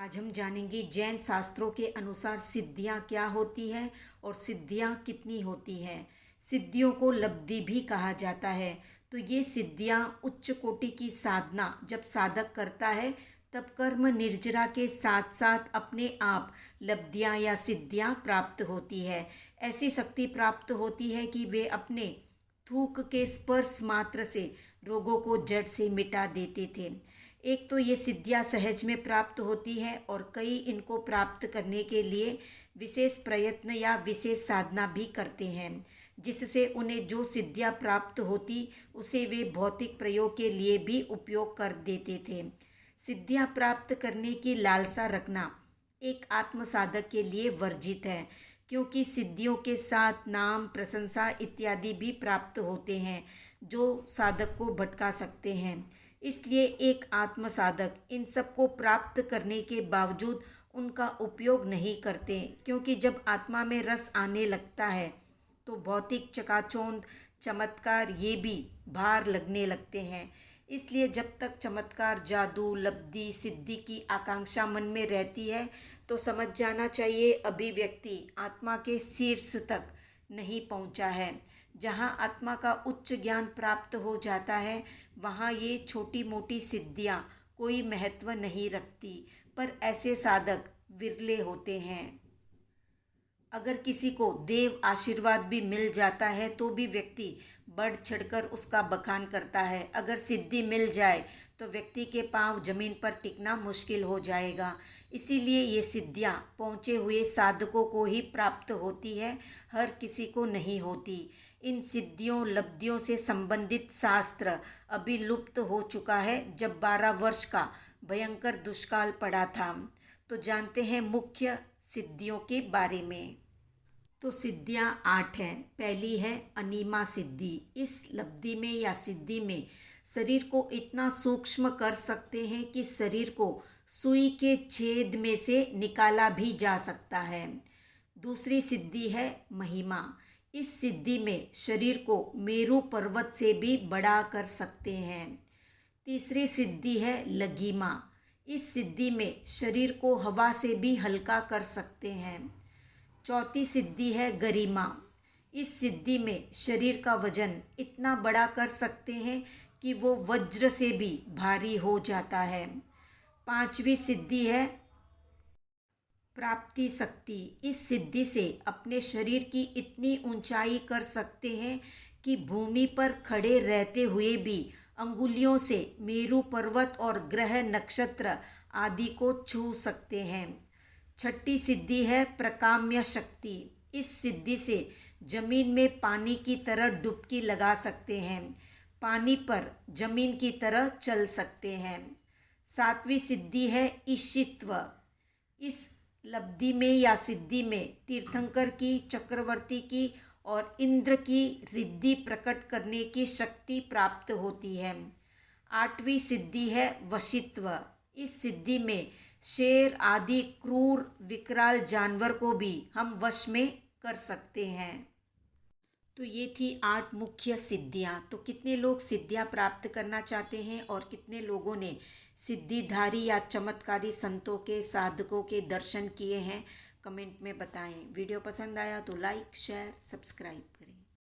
आज हम जानेंगे जैन शास्त्रों के अनुसार सिद्धियाँ क्या होती है और सिद्धियाँ कितनी होती है। सिद्धियों को लब्धि भी कहा जाता है। तो ये सिद्धियाँ उच्च कोटि की साधना जब साधक करता है तब कर्म निर्जरा के साथ साथ अपने आप लब्धियाँ या सिद्धियाँ प्राप्त होती है। ऐसी शक्ति प्राप्त होती है कि वे अपने थूक के स्पर्श मात्र से रोगों को जड़ से मिटा देते थे। एक तो ये सिद्धियाँ सहज में प्राप्त होती है और कई इनको प्राप्त करने के लिए विशेष प्रयत्न या विशेष साधना भी करते हैं, जिससे उन्हें जो सिद्धियाँ प्राप्त होती उसे वे भौतिक प्रयोग के लिए भी उपयोग कर देते थे। सिद्धियाँ प्राप्त करने की लालसा रखना एक आत्म साधक के लिए वर्जित है, क्योंकि सिद्धियों के साथ नाम, प्रशंसा इत्यादि भी प्राप्त होते हैं जो साधक को भटका सकते हैं। इसलिए एक आत्म साधक इन सब को प्राप्त करने के बावजूद उनका उपयोग नहीं करते, क्योंकि जब आत्मा में रस आने लगता है तो भौतिक चकाचौंध, चमत्कार ये भी भार लगने लगते हैं। इसलिए जब तक चमत्कार, जादू, लब्धि, सिद्धि की आकांक्षा मन में रहती है तो समझ जाना चाहिए अभी व्यक्ति आत्मा के शीर्ष तक नहीं पहुंचा है। जहाँ आत्मा का उच्च ज्ञान प्राप्त हो जाता है वहाँ ये छोटी मोटी सिद्धियाँ कोई महत्व नहीं रखती, पर ऐसे साधक विरले होते हैं। अगर किसी को देव आशीर्वाद भी मिल जाता है तो भी व्यक्ति बढ़ चढ़कर उसका बखान करता है। अगर सिद्धि मिल जाए तो व्यक्ति के पांव जमीन पर टिकना मुश्किल हो जाएगा। इसीलिए ये सिद्धियाँ पहुँचे हुए साधकों को ही प्राप्त होती है, हर किसी को नहीं होती। इन सिद्धियों लब्धियों से संबंधित शास्त्र अभी लुप्त हो चुका है। जब 12 वर्ष का भयंकर दुष्काल पड़ा था। तो जानते हैं मुख्य सिद्धियों के बारे में। तो सिद्धियाँ 8 हैं। पहली है अनीमा सिद्धि। इस लब्धि में या सिद्धि में शरीर को इतना सूक्ष्म कर सकते हैं कि शरीर को सुई के छेद में से निकाला भी जा सकता है। दूसरी सिद्धि है महिमा। इस सिद्धि में शरीर को मेरू पर्वत से भी बड़ा कर सकते हैं। तीसरी सिद्धि है लघिमा। इस सिद्धि में शरीर को हवा से भी हल्का कर सकते हैं। चौथी सिद्धि है गरिमा। इस सिद्धि में शरीर का वजन इतना बड़ा कर सकते हैं कि वो वज्र से भी भारी हो जाता है। पांचवी सिद्धि है प्राप्ति शक्ति। इस सिद्धि से अपने शरीर की इतनी ऊंचाई कर सकते हैं कि भूमि पर खड़े रहते हुए भी अंगुलियों से मेरू पर्वत और ग्रह नक्षत्र आदि को छू सकते हैं। छठी सिद्धि है प्रकाम्य शक्ति। इस सिद्धि से जमीन में पानी की तरह डुबकी लगा सकते हैं, पानी पर जमीन की तरह चल सकते हैं। सातवीं सिद्धि है ईशित्व। इस लब्धि में या सिद्धि में तीर्थंकर की, चक्रवर्ती की और इंद्र की रिद्धि प्रकट करने की शक्ति प्राप्त होती है। आठवीं सिद्धि है वशित्व। इस सिद्धि में शेर आदि क्रूर विकराल जानवर को भी हम वश में कर सकते हैं। तो ये थी 8 मुख्य सिद्धियाँ। तो कितने लोग सिद्धियाँ प्राप्त करना चाहते हैं और कितने लोगों ने सिद्धिधारी या चमत्कारी संतों के, साधकों के दर्शन किए हैं, कमेंट में बताएं। वीडियो पसंद आया तो लाइक, शेयर, सब्सक्राइब करें।